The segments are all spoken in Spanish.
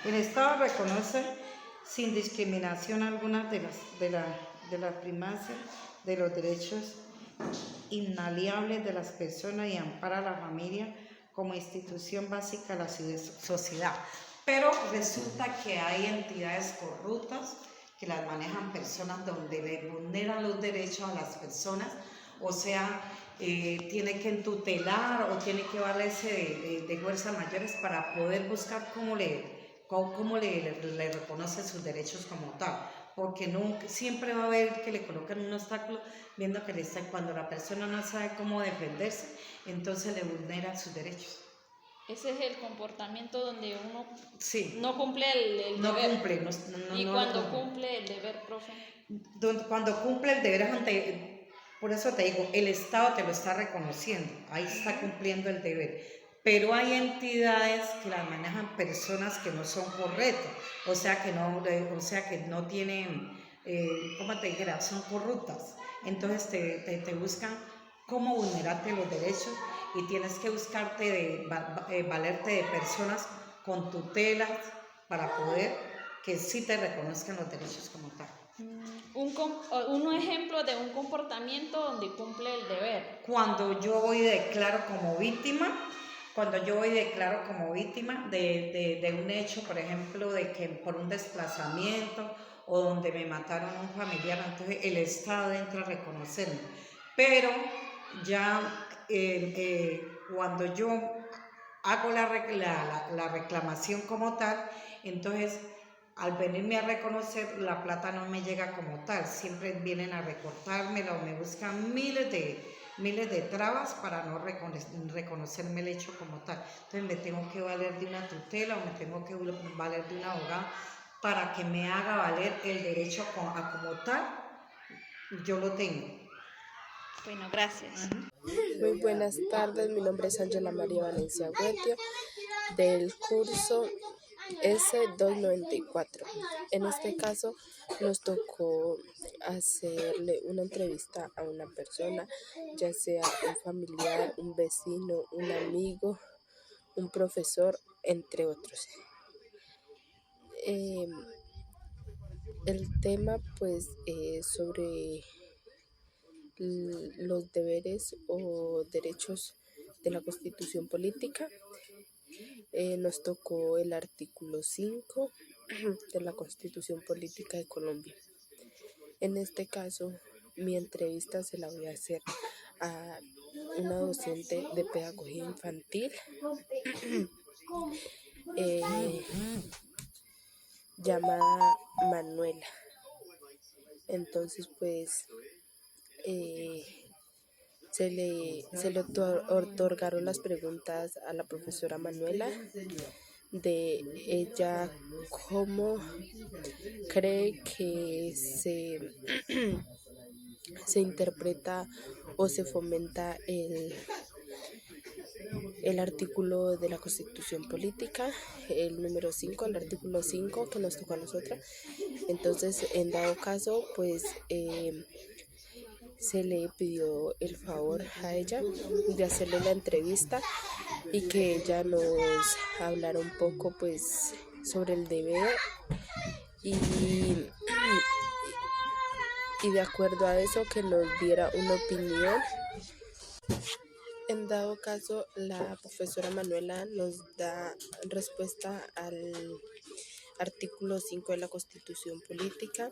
El Estado reconoce sin discriminación alguna de la primacia de los derechos inalienables de las personas y ampara a la familia como institución básica de la sociedad. Pero resulta que hay entidades corruptas que las manejan personas donde le vulneran los derechos a las personas, o sea, tiene que entutelar o tiene que valerse de fuerzas mayores para poder buscar cómo le reconoce sus derechos como tal, porque nunca, siempre va a haber que le colocan un obstáculo viendo que cuando la persona no sabe cómo defenderse, entonces le vulneran sus derechos. Ese es el comportamiento donde uno sí. no cumple el no deber. Cumple, ¿Y cuando cumple el deber, profe? Cuando cumple el deber por eso te digo, el Estado te lo está reconociendo, ahí está cumpliendo el deber. Pero hay entidades que las manejan personas que no son correctas, o sea que no tienen, ¿cómo te dijera? Son corruptas. Entonces te buscan cómo vulnerarte los derechos y tienes que valerte de personas con tutelas para poder que sí te reconozcan los derechos como tal. Un ejemplo de un comportamiento donde cumple el deber. Cuando yo voy y declaro como víctima, de un hecho, por ejemplo, de que por un desplazamiento o donde me mataron a un familiar, entonces el Estado entra a reconocerme. Pero ya cuando yo hago la reclamación como tal, entonces al venirme a reconocer, la plata no me llega como tal, siempre vienen a recortármela o me buscan miles de trabas para no reconocerme el hecho como tal. Entonces me tengo que valer de una tutela o me tengo que valer de un abogado para que me haga valer el derecho como tal, yo lo tengo. Bueno, gracias. Muy buenas tardes, mi nombre es Ángela María Valencia Huetio, del curso S294. En este caso nos tocó hacerle una entrevista a una persona, ya sea un familiar, un vecino, un amigo, un profesor, entre otros. El tema pues sobre los deberes o derechos de la Constitución Política. Nos tocó el artículo 5 de la Constitución Política de Colombia. En este caso, mi entrevista se la voy a hacer a una docente de pedagogía infantil llamada Manuela. Entonces, pues, se le otorgaron las preguntas a la profesora Manuela de ella cómo cree que se interpreta o se fomenta el artículo de la Constitución Política, el número 5, el artículo 5 que nos tocó a nosotras. Entonces, en dado caso, pues se le pidió el favor a ella de hacerle la entrevista y que ella nos hablara un poco pues sobre el deber y de acuerdo a eso que nos diera una opinión. En dado caso, la profesora Manuela nos da respuesta al artículo 5 de la Constitución Política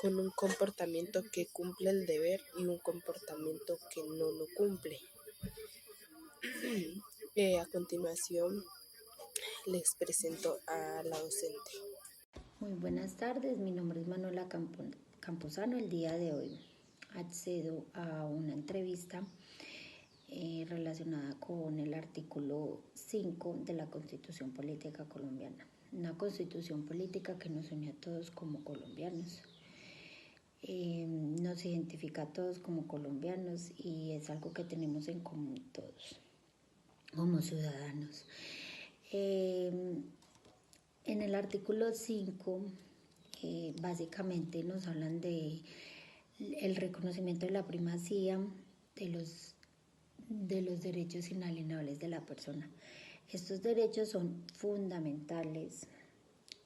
con un comportamiento que cumple el deber y un comportamiento que no lo cumple. A continuación les presento a la docente. Muy buenas tardes, mi nombre es Manuela Camposano. El día de hoy accedo a una entrevista relacionada con el artículo 5 de la Constitución Política Colombiana, una constitución política que nos une a todos como colombianos. Nos identifica a todos como colombianos y es algo que tenemos en común todos como ciudadanos. En el artículo 5 básicamente nos hablan de el reconocimiento de la primacía de los derechos inalienables de la persona. Estos derechos son fundamentales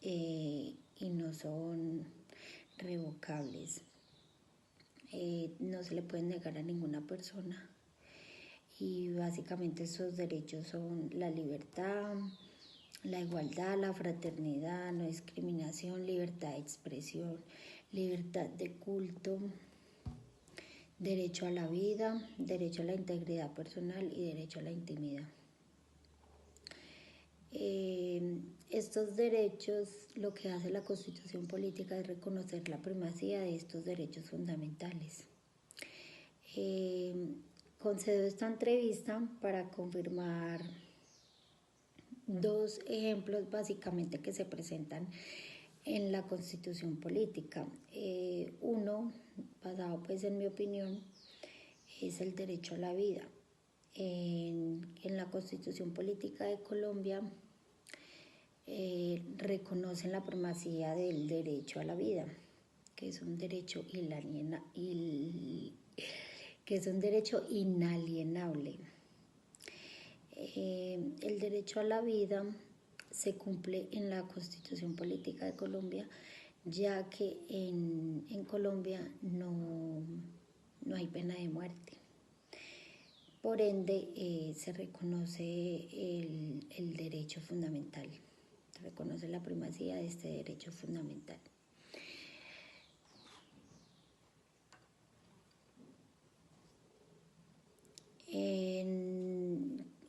y no son revocables. No se le pueden negar a ninguna persona. Y básicamente estos derechos son la libertad, la igualdad, la fraternidad, no discriminación, libertad de expresión, libertad de culto, derecho a la vida, derecho a la integridad personal y derecho a la intimidad. Estos derechos, lo que hace la Constitución Política es reconocer la primacía de estos derechos fundamentales. Concedo esta entrevista para confirmar dos ejemplos básicamente que se presentan en la Constitución Política. Uno, basado pues en mi opinión, es el derecho a la vida. En la Constitución Política de Colombia reconocen la primacía del derecho a la vida, que es un derecho inalienable. El derecho a la vida se cumple en la Constitución Política de Colombia, ya que en Colombia no hay pena de muerte. Por ende, se reconoce el derecho fundamental, se reconoce la primacía de este derecho fundamental.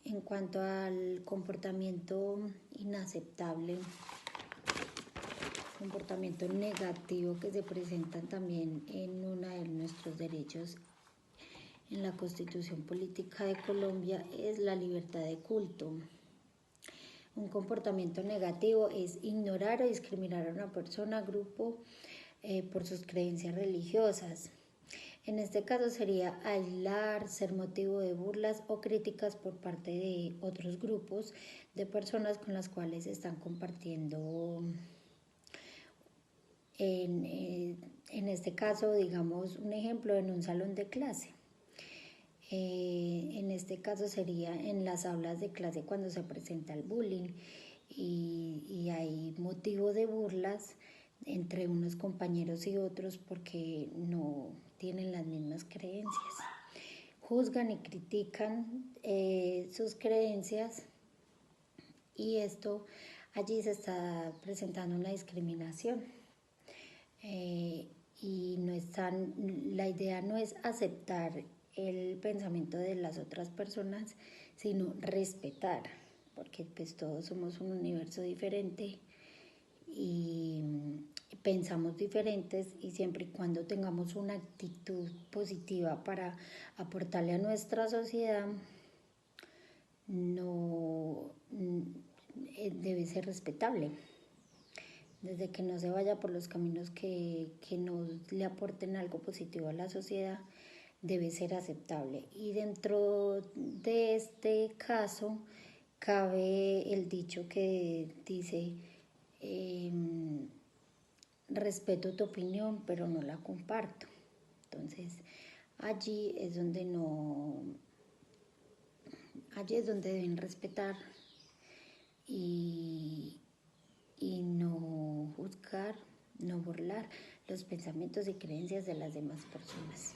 En cuanto al comportamiento inaceptable, comportamiento negativo que se presentan también en uno de nuestros derechos en la Constitución Política de Colombia, es la libertad de culto. Un comportamiento negativo es ignorar o discriminar a una persona, grupo, por sus creencias religiosas. En este caso sería aislar, ser motivo de burlas o críticas por parte de otros grupos de personas con las cuales están compartiendo, en este caso, digamos, un ejemplo en un salón de clase. En este caso sería en las aulas de clase cuando se presenta el bullying y hay motivo de burlas entre unos compañeros y otros porque no tienen las mismas creencias. Juzgan y critican sus creencias y allí se está presentando una discriminación. Y la idea no es aceptar el pensamiento de las otras personas, sino respetar, porque pues todos somos un universo diferente y pensamos diferentes, y siempre y cuando tengamos una actitud positiva para aportarle a nuestra sociedad, debe ser respetable. Desde que no se vaya por los caminos que no le aporten algo positivo a la sociedad, debe ser aceptable. Y dentro de este caso cabe el dicho que dice: respeto tu opinión, pero no la comparto. Entonces, allí es donde deben respetar y no juzgar, no burlar los pensamientos y creencias de las demás personas.